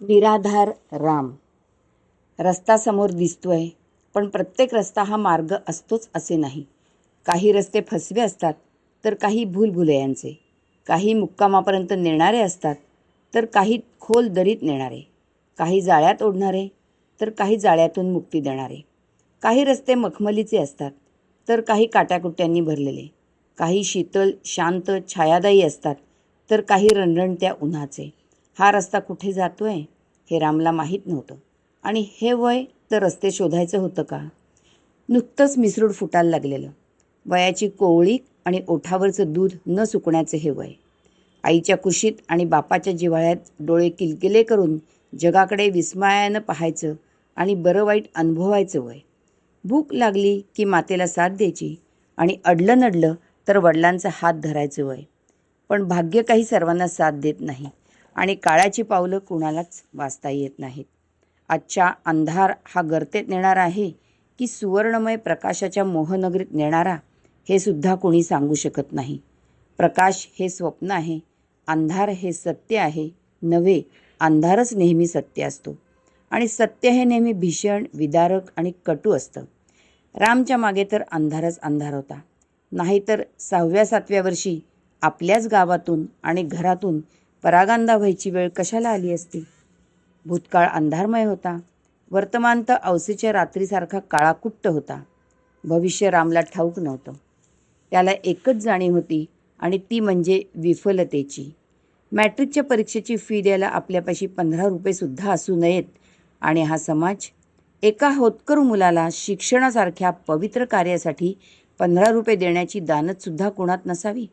निराधार राम. रस्ता समोर दिसतोय, पण प्रत्येक रस्ता हा मार्ग असतोच असे नाही. काही रस्ते फसवे असतात, तर काही भूलभुलैयांचे. काही मुक्कामापर्यंत नेणारे असतात, तर काही खोल दरीत नेणारे. काही जाळ्यात ओढणारे, तर काही जाळ्यातून मुक्ती देणारे. काही रस्ते मखमलीचे असतात, तर काही काट्याकुट्यांनी भरलेले. काही शीतल, शांत, छायादायी असतात, तर काही रणरणत्या उन्हाचे. हा रस्ता कुठे जातोय हे रामला माहीत नव्हतं. आणि हे वय तर रस्ते शोधायचं होतं का? नुकतंच मिसरूड फुटायला लागलेलं. वयाची कोवळी आणि ओठावरचं दूध न सुकण्याचे हे वय. आईच्या कुशीत आणि बापाच्या जिव्हाळ्यात डोळे किलकिले करून जगाकडे विस्मयानं पाहायचं आणि बरं वाईट अनुभवायचं वय. भूक लागली की मातेला साथ द्यायची आणि अडलं नडलं तर वडिलांचा हात धरायचं वय. पण भाग्य काही सर्वांना साथ देत नाही आणि काळाची पावलं कुणालाच वाचता येत नाहीत. आजच्या अंधार हा गर्तेत नेणारा आहे की सुवर्णमय प्रकाशाच्या मोहनगरीत नेणारा, हे सुद्धा कोणी सांगू शकत नाही. प्रकाश हे स्वप्न आहे, अंधार हे सत्य आहे. नव्हे, अंधारच नेहमी सत्य असतो आणि सत्य हे नेहमी भीषण, विदारक आणि कटू असतं. रामच्या मागे तर अंधारच अंधार होता. नाहीतर 6व्या-7व्या वर्षी आपल्याच गावातून आणि घरातून परागंदा व्हायची वेळ कशाला आली असती? भूतकाळ अंधारमय होता. वर्तमान तर अवसेच्या रात्रीसारखा काळाकुट्ट होता. भविष्य रामला ठाऊक नव्हतं. त्याला एकच जाणीव होती आणि ती म्हणजे विफलतेची. मॅट्रिकच्या परीक्षेची फी द्यायला आपल्यापाशी 15 रुपये सुद्धा असू नयेत आणि हा समाज एका होतकरू मुलाला शिक्षणासारख्या पवित्र कार्यासाठी 15 रुपये देण्याची दानत सुद्धा कोणात नसावी.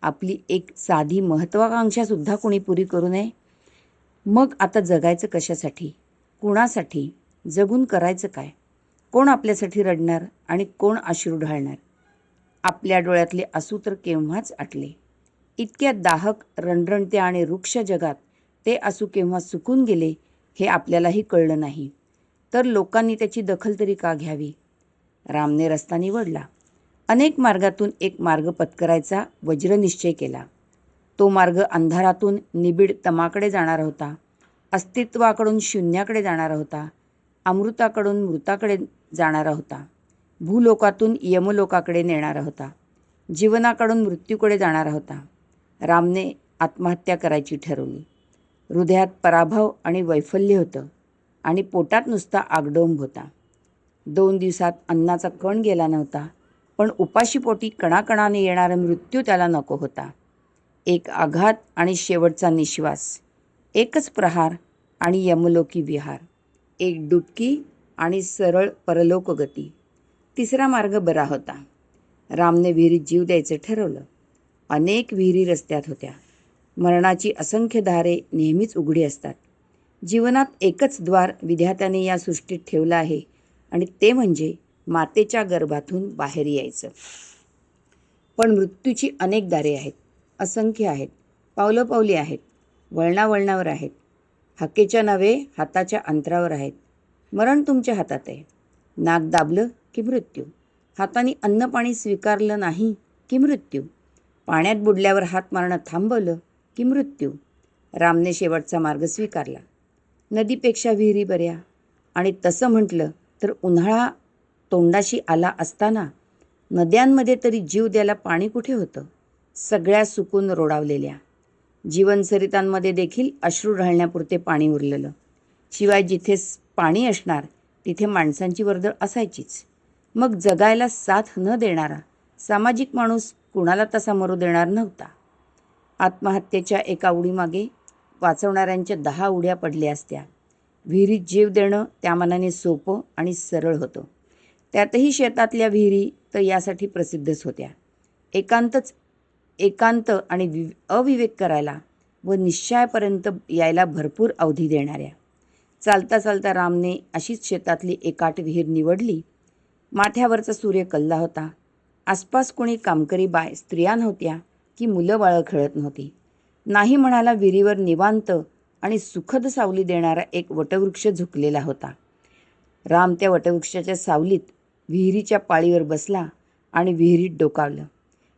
आपली एक साधी महत्त्वाकांक्षासुद्धा कोणी पुरी करू नये. मग आता जगायचं कशासाठी? कुणासाठी? जगून करायचं काय? कोण आपल्यासाठी रडणार आणि कोण अश्रू ढाळणार? आपल्या डोळ्यातले आसू तर केव्हाच आटले. इतक्या दाहक, रणरणत्या आणि वृक्ष जगात ते आसू केव्हा सुकून गेले हे आपल्यालाही कळलं नाही. तर लोकांनी त्याची दखल तरी का घ्यावी? रामने रस्ता निवडला. अनेक मार्गातून एक मार्ग पत्करायचा वज्रनिश्चय केला. तो मार्ग अंधारातून निबिड तमाकडे जाणारा होता. अस्तित्वाकडून शून्याकडे जाणारा होता. अमृताकडून मृताकडे जाणारा होता. भूलोकातून यमलोकाकडे नेणारा होता. जीवनाकडून मृत्यूकडे जाणारा होता. रामने आत्महत्या करायची ठरवली. हृदयात पराभव आणि वैफल्य होतं आणि पोटात नुसता आगडोंब होता. 2 दिवसात अन्नाचा कण गेला नव्हता, पण उपाशीपोटी कणाकणाने येणारा मृत्यू त्याला नको होता. एक आघात आणि शेवटचा निश्वास. एकच प्रहार आणि यमलोकी विहार. एक डुबकी आणि सरळ परलोक गती. तिसरा मार्ग बरा होता. रामने विहिरीत जीव द्यायचं ठरवलं. अनेक विहिरी रस्त्यात होत्या. मरणाची असंख्य दारे नेहमीच उघडी असतात. जीवनात एकच द्वार विधात्याने या सृष्टीत ठेवलं आहे आणि ते म्हणजे मातेच्या गर्भातून बाहेर यायचं. पण मृत्यूची अनेक दारे आहेत. असंख्य आहेत. पावलोपावली आहेत. वळणावळणावर आहेत. हाकेच्या नव्हे, हाताच्या अंतरावर आहेत. मरण तुमच्या हातात आहे. नाक दाबलं की मृत्यू. हाताने अन्नपाणी स्वीकारलं नाही की मृत्यू. पाण्यात बुडल्यावर हात मारणं थांबवलं की मृत्यू. रामने शेवटचा मार्ग स्वीकारला. नदीपेक्षा विहिरी बऱ्या. आणि तसं म्हटलं तर उन्हाळा तोंडाशी आला असताना नद्यांमध्ये तरी जीव द्यायला पाणी कुठे होतं? सगळ्या सुकून रोडावलेल्या. जीवनसरितांमध्ये देखील अश्रू ढाळण्यापुरते पाणी उरलेलं. शिवाय जिथे पाणी असणार तिथे माणसांची वर्दळ असायचीच. मग जगायला साथ न देणारा सामाजिक माणूस कुणाला तसा मरू देणार नव्हता. आत्महत्येच्या एका उडीमागे वाचवणाऱ्यांच्या 10 उड्या पडल्या असत्या. विहिरीत जीव देणं त्या मानाने सोपं आणि सरळ होतं. त्यातही शेतातल्या विहिरी तर यासाठी प्रसिद्धच होत्या. एकांत आणि अविवेक करायला व निश्चयापर्यंत यायला भरपूर अवधी देणाऱ्या. चालता चालता रामने अशीच शेतातली एकाट विहीर निवडली. माथ्यावरचा सूर्य कल्ला होता. आसपास कोणी कामकरी बाय स्त्रिया नव्हत्या की मुलं बाळं खेळत नव्हती. नाही म्हणाला विहिरीवर निवांत आणि सुखद सावली देणारा एक वटवृक्ष झुकलेला होता. राम त्या वटवृक्षाच्या सावलीत विहिरीच्या पाळीवर बसला आणि विहिरीत डोकावलं.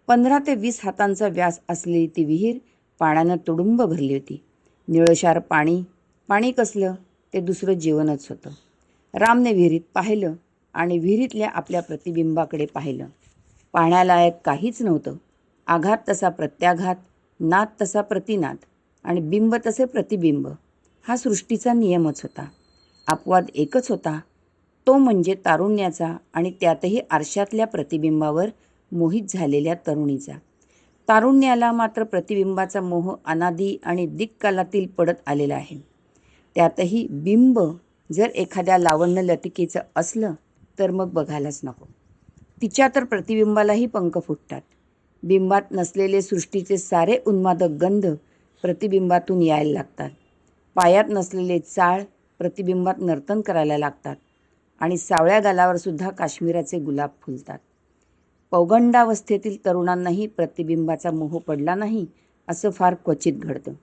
15 ते 20 हातांचा व्यास असलेली ती विहीर पाण्यानं तुडुंब भरली होती. निळशार पाणी, पाणी कसलं? ते दुसरं जीवनच होतं. रामने विहिरीत पाहिलं आणि विहिरीतल्या आपल्या प्रतिबिंबाकडे पाहिलं. पाहण्यालायक काहीच नव्हतं. आघात तसा प्रत्याघात, नाद तसा प्रतिनाद आणि बिंब तसे प्रतिबिंब. हा सृष्टीचा नियमच होता. अपवाद एकच होता, तो म्हणजे तारुण्याचा आणि त्यातही आरशातल्या प्रतिबिंबावर मोहित झालेल्या तरुणीचा. तारुण्याला मात्र प्रतिबिंबाचा मोह अनादी आणि दिक्कालातील पडत आलेला आहे. त्यातही बिंब जर एखाद्या लावण्य लतिकेचं असलं तर मग बघायलाच नको. तिच्या तर प्रतिबिंबालाही पंख फुटतात. बिंबात नसलेले सृष्टीचे सारे उन्मादक गंध प्रतिबिंबातून यायला लागतात. पायात नसलेले चाळ प्रतिबिंबात नर्तन करायला लागतात आणि सावळ्या गालावर सुद्धा काश्मीराचे गुलाब फुलतात. पौगंडावस्थेतील तरुणांनाही प्रतिबिंबाचा मोह पडला नाही असं फार क्वचित घडतं.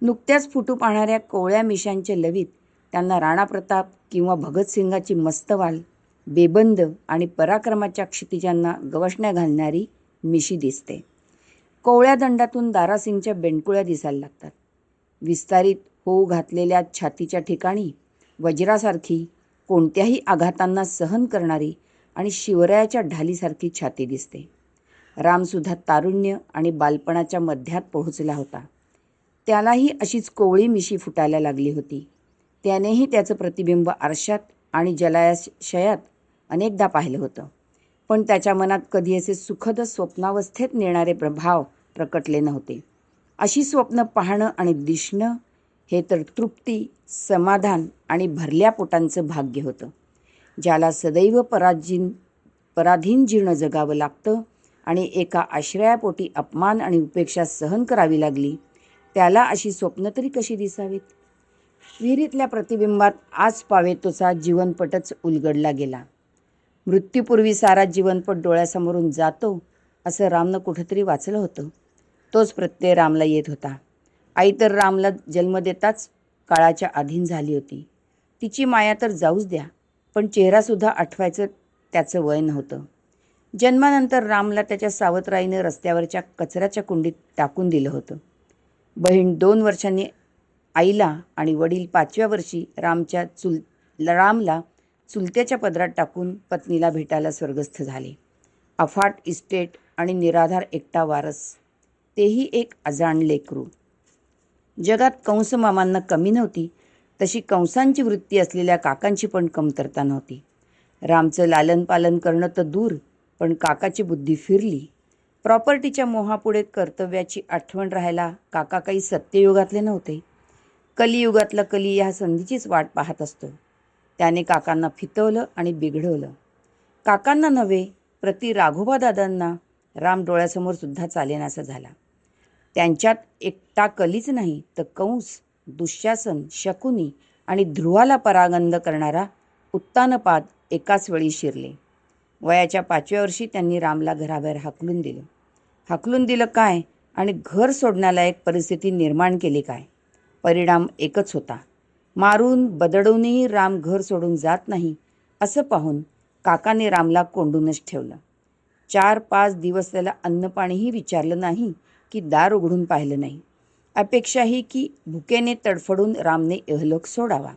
नुकत्याच फुटू पाहणाऱ्या कोवळ्या मिशांचे लवीत त्यांना राणाप्रताप किंवा भगतसिंगाची मस्तवाल, बेबंद आणि पराक्रमाच्या क्षितिजांना गवसण्या घालणारी मिशी दिसते. कोवळ्या दंडातून दारासिंगच्या बेंडकुळ्या दिसायला लागतात. विस्तारित होऊ घातलेल्या छातीच्या ठिकाणी वज्रासारखी, कोणत्याही आघातांना सहन करणारी आणि शिवरायाच्या ढालीसारखी छाती दिसते. रामसुद्धा तारुण्य आणि बालपणाच्या मध्यात पोहोचला होता. त्यालाही अशीच कोवळी मिशी फुटायला लागली होती. त्यानेही त्याचं प्रतिबिंब आरशात आणि जलाशयात अनेकदा पाहिलं होतं. पण त्याच्या मनात कधी असे सुखद स्वप्नावस्थेत नेणारे भाव प्रकटले नव्हते. अशी स्वप्न पाहणं आणि दिसणं हे तर तृप्ती, समाधान आणि भरल्या पोटांचं भाग्य होतं. ज्याला सदैव पराधीन जीर्ण जगावं लागतं आणि एका आश्रयापोटी अपमान आणि उपेक्षा सहन करावी लागली, त्याला अशी स्वप्न तरी कशी दिसावीत? विहिरीतल्या प्रतिबिंबात आज पावेतोचा जीवनपटच उलगडला गेला. मृत्यूपूर्वी सारा जीवनपट डोळ्यासमोरून जातो असं रामनं कुठंतरी वाचलं होतं. तोच प्रत्यय रामला येत होता. आई तर रामला जन्म देताच काळाच्या अधीन झाली होती. तिची माया तर जाऊच द्या, पण चेहरासुद्धा आठवायचं त्याचं वय नव्हतं. जन्मानंतर रामला त्याच्या सावत्राईनं रस्त्यावरच्या कचऱ्याच्या कुंडीत टाकून दिलं होतं. बहीण 2 वर्षांनी आईला आणि वडील 5व्या वर्षी रामला चुलत्याच्या पदरात टाकून पत्नीला भेटायला स्वर्गस्थ झाले. अफाट इस्टेट आणि निराधार एकटा वारस, तेही एक अजाण लेकरू. जगात कंस मामांना कमी नव्हती, तशी कंसांची वृत्ती असलेल्या काकांची पण कमतरता नव्हती. रामचं लालन पालन करणं तर दूर, पण काकाची बुद्धी फिरली. प्रॉपर्टीच्या मोहापुढे कर्तव्याची आठवण राहायला काका काही सत्ययुगातले नव्हते. कलियुगातला कली ह्या संधीचीच वाट पाहत असतो. त्याने काकांना फितवलं आणि बिघडवलं. काकांना नव्हे, प्रति राघोबादादांना राम डोळ्यासमोर सुद्धा चालेनासा झाला. त्यांच्यात एकटा कलीच नाही तर कंस, दुःशासन, शकुनी आणि ध्रुवाला परागंद करणारा उत्तानपाद एकाच वेळी शिरले. वयाच्या 5व्या वर्षी त्यांनी रामला घराबाहेर हाकलून दिलं. हाकलून दिलं काय आणि घर सोडण्यालायक परिस्थिती निर्माण केली काय? परिणाम एकच होता. मारून बदडूनही राम घर सोडून जात नाही असं पाहून काकाने रामला कोंडूनच ठेवलं. 4-5 दिवस त्याला अन्नपाणीही विचारलं नाही की दार उघडून पाहिलं नाही. अपेक्षा ही की भुकेने तडफडून रामने इहलोक सोडावा.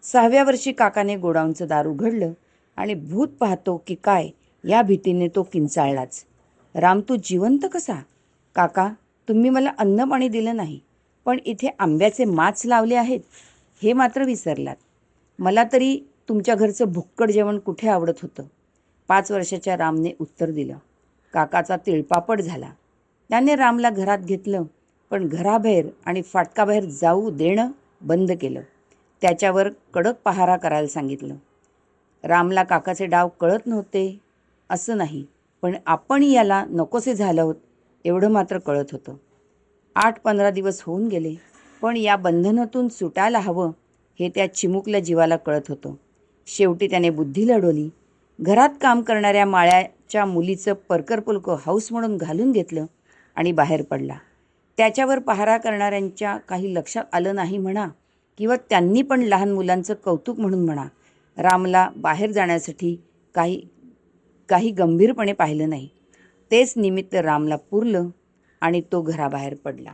6व्या वर्षी काकाने गोडाऊनचं दार उघडलं आणि भूत पाहतो की काय या भीतीने तो किंचाळलाच. राम, तू जिवंत कसा? काका, तुम्ही मला अन्नपाणी दिलं नाही, पण इथे आंब्याचे माच लावले आहेत हे मात्र विसरलात. मला तरी तुमच्या घरचं भुक्कड जेवण कुठे आवडत होतं? 5 वर्षाच्या रामने उत्तर दिलं. काकाचा तिळपापड झाला. त्याने रामला घरात घेतलं, पण घराबाहेर आणि फाटकाबाहेर जाऊ देणं बंद केलं. त्याच्यावर कडक पहारा करायला सांगितलं. रामला काकाचे डाव कळत नव्हते असं नाही, पण आपण याला नकोसे झालो आहोत एवढं मात्र कळत होतं. 8-15 दिवस होऊन गेले, पण या बंधनातून सुटायला हवं हे त्या चिमुकल्या जीवाला कळत होतं. शेवटी त्याने बुद्धी लढवली. घरात काम करणाऱ्या माळ्याच्या मुलीचं परकरपुलकं हौस म्हणून घालून घेतलं आणि बाहेर पडला. त्याच्यावर पहारा करणाऱ्यांच्या काही लक्षात आलं नाही म्हणा, किंवा त्यांनी पण लहान मुलांचं कौतुक म्हणून म्हणा, रामला बाहेर जाण्यासाठी काही गंभीरपणे पाहिलं नाही. तेच निमित्त रामला पुरलं आणि तो घराबाहेर पडला.